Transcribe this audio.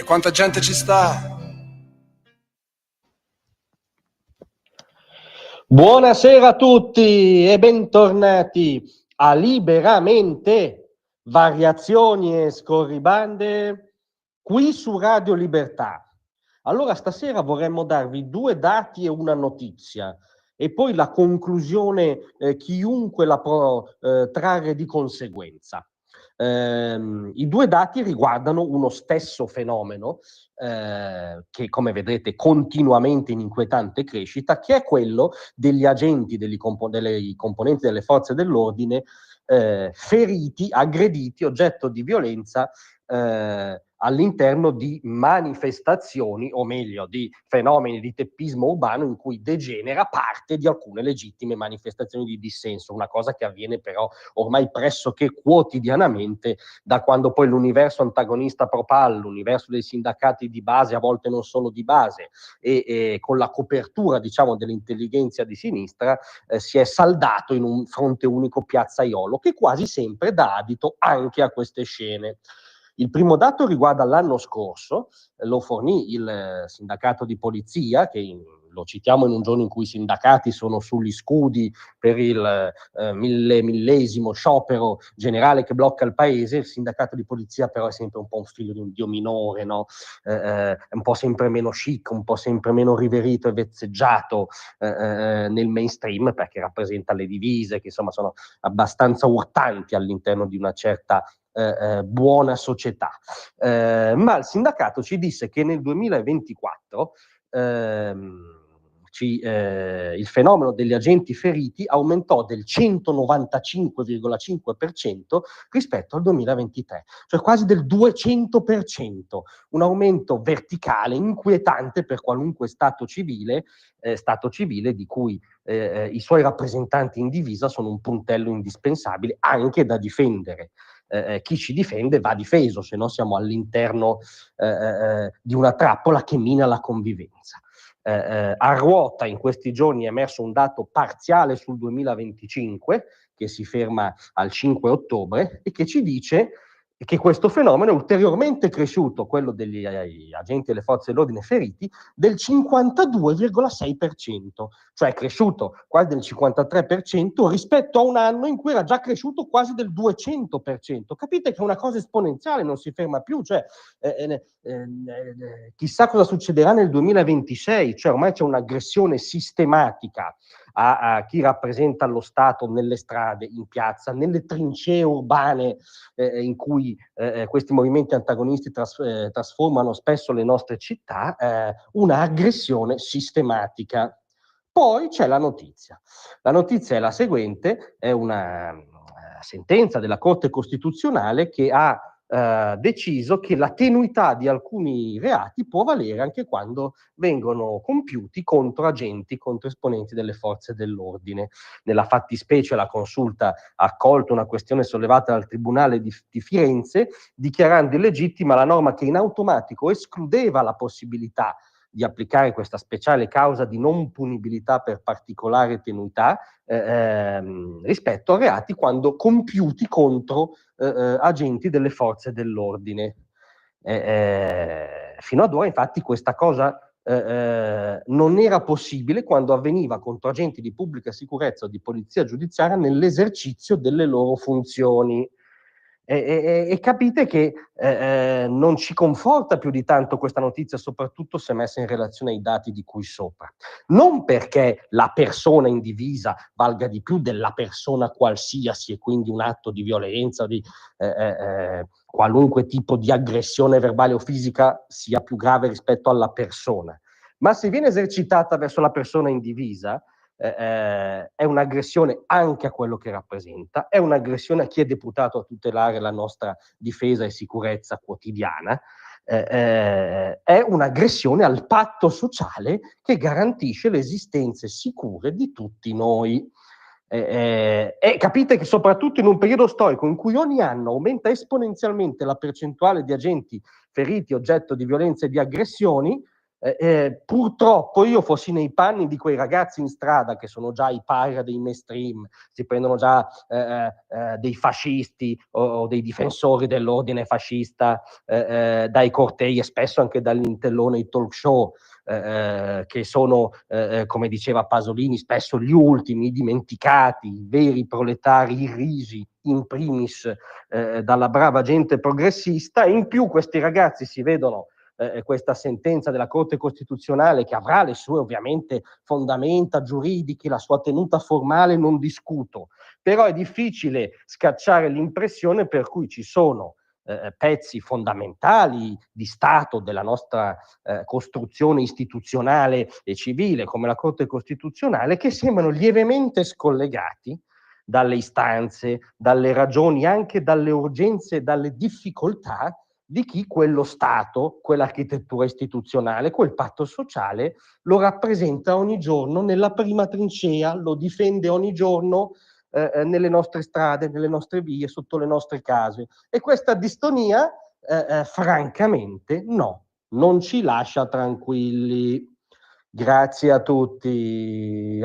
quanta gente ci sta? Buonasera a tutti e bentornati a Liberamente, variazioni e scorribande qui su Radio Libertà. Allora stasera vorremmo darvi 2 dati e una notizia e poi la conclusione chiunque la può trarre di conseguenza. I 2 dati riguardano uno stesso fenomeno che, come vedrete, continuamente in inquietante crescita, che è quello degli agenti, dei componenti delle forze dell'ordine feriti, aggrediti, oggetto di violenza all'interno di manifestazioni, o meglio, di fenomeni di teppismo urbano in cui degenera parte di alcune legittime manifestazioni di dissenso, una cosa che avviene però ormai pressoché quotidianamente da quando poi l'universo antagonista Propal, l'universo dei sindacati di base, a volte non solo di base, e con la copertura, diciamo, dell'intelligenza di sinistra, si è saldato in un fronte unico piazzaiolo, che quasi sempre dà adito anche a queste scene. Il primo dato riguarda l'anno scorso, lo fornì il sindacato di polizia, che lo citiamo in un giorno in cui i sindacati sono sugli scudi per il millesimo sciopero generale che blocca il paese. Il sindacato di polizia però è sempre un po' un figlio di un dio minore, no? Un po' sempre meno chic, un po' sempre meno riverito e vezzeggiato nel mainstream, perché rappresenta le divise che insomma sono abbastanza urtanti all'interno di una certa buona società. Ma il sindacato ci disse che nel 2024 il fenomeno degli agenti feriti aumentò del 195,5% rispetto al 2023, cioè quasi del 200%, un aumento verticale inquietante per qualunque stato civile di cui i suoi rappresentanti in divisa sono un puntello indispensabile anche da difendere. Chi ci difende va difeso, se no siamo all'interno di una trappola che mina la convivenza. A ruota in questi giorni è emerso un dato parziale sul 2025 che si ferma al 5 ottobre e che ci dice che questo fenomeno è ulteriormente cresciuto, quello degli agenti delle forze dell'ordine feriti, del 52,6%, cioè è cresciuto quasi del 53% rispetto a un anno in cui era già cresciuto quasi del 200%. Capite che è una cosa esponenziale, non si ferma più, cioè chissà cosa succederà nel 2026, cioè ormai c'è un'aggressione sistematica a chi rappresenta lo Stato nelle strade, in piazza, nelle trincee urbane in cui questi movimenti antagonisti trasformano spesso le nostre città, un'aggressione sistematica. Poi c'è la notizia. La notizia è la seguente, è una sentenza della Corte Costituzionale che ha deciso che la tenuità di alcuni reati può valere anche quando vengono compiuti contro agenti, contro esponenti delle forze dell'ordine. Nella fattispecie la Consulta ha accolto una questione sollevata dal Tribunale di Firenze, dichiarando illegittima la norma che in automatico escludeva la possibilità di applicare questa speciale causa di non punibilità per particolare tenuità rispetto a reati quando compiuti contro agenti delle forze dell'ordine. Fino ad ora, infatti, questa cosa non era possibile quando avveniva contro agenti di pubblica sicurezza o di polizia giudiziaria nell'esercizio delle loro funzioni. E capite che non ci conforta più di tanto questa notizia, soprattutto se messa in relazione ai dati di cui sopra. Non perché la persona in divisa valga di più della persona qualsiasi e quindi un atto di violenza, di qualunque tipo di aggressione verbale o fisica sia più grave rispetto alla persona, ma se viene esercitata verso la persona in divisa, è un'aggressione anche a quello che rappresenta, è un'aggressione a chi è deputato a tutelare la nostra difesa e sicurezza quotidiana, è un'aggressione al patto sociale che garantisce le esistenze sicure di tutti noi. E capite che soprattutto in un periodo storico in cui ogni anno aumenta esponenzialmente la percentuale di agenti feriti oggetto di violenze e di aggressioni, Purtroppo io fossi nei panni di quei ragazzi in strada che sono già i paria dei mainstream, si prendono già dei fascisti o dei difensori dell'ordine fascista dai cortei e spesso anche dall'intellone ai talk show, che sono, come diceva Pasolini, spesso gli ultimi, i dimenticati, i veri proletari irrisi, in primis dalla brava gente progressista. In più questi ragazzi si vedono questa sentenza della Corte Costituzionale, che avrà le sue ovviamente fondamenta giuridiche, la sua tenuta formale, non discuto, però è difficile scacciare l'impressione per cui ci sono pezzi fondamentali di Stato della nostra costruzione istituzionale e civile, come la Corte Costituzionale, che sembrano lievemente scollegati dalle istanze, dalle ragioni, anche dalle urgenze e dalle difficoltà di chi quello Stato, quell'architettura istituzionale, quel patto sociale lo rappresenta ogni giorno nella prima trincea, lo difende ogni giorno nelle nostre strade, nelle nostre vie, sotto le nostre case. E questa distonia, francamente, no, non ci lascia tranquilli. Grazie a tutti.